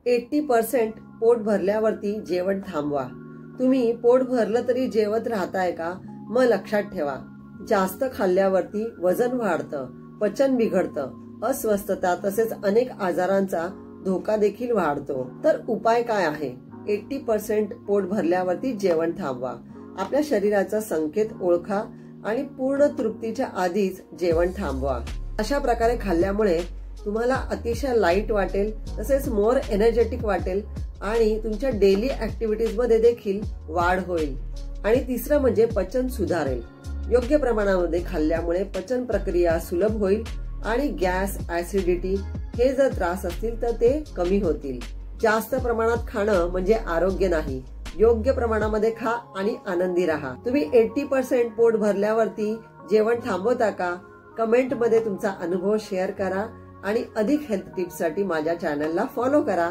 80% पोट भरल्यावरती जेवण थांबवा। तुम्ही पोट भरलं तरी जेवत राहताय का? मग लक्षात ठेवा, जास्त खाल्ल्यावरती वजन वाढतं, पचन बिघडतं, अस्वस्थता तसेच अनेक आजारांचा धोका देखील वाढतो। तर उपाय काय आहे? 80% पोट भरल्यावरती जेवण थांबवा। आपल्या शरीराचा संकेत ओळखा आणि पूर्ण तृप्तीच्या आधीच जेवण थांबवा। अशा प्रकारे खाल्ल्यामुळे तुम्हाला अतिशय लाईट वाटेल, तसेच मोर एनर्जेटिक वाटेल आणि तुमच्या डेली ऍक्टिव्हिटीज मध्ये देखील वाढ होईल। आणि तिसरं म्हणजे पचन सुधारेल। योग्य प्रमाणामध्ये खाल्ल्यामुळे पचन प्रक्रिया सुलभ होईल आणि गॅस, ऍसिडिटी हे जर त्रास असतील तर ते कमी होतील। जास्त प्रमाणात खाणं म्हणजे आरोग्य नाही, योग्य प्रमाणामध्ये खा आणि आनंदी राहा। तुम्ही 80% पोट भरल्यावरती जेवण थांबवता का? कमेंट मध्ये तुमचा अनुभव शेअर करा आणि अधिक हेल्थ टिप्स साठी माझ्या चॅनलला फॉलो करा।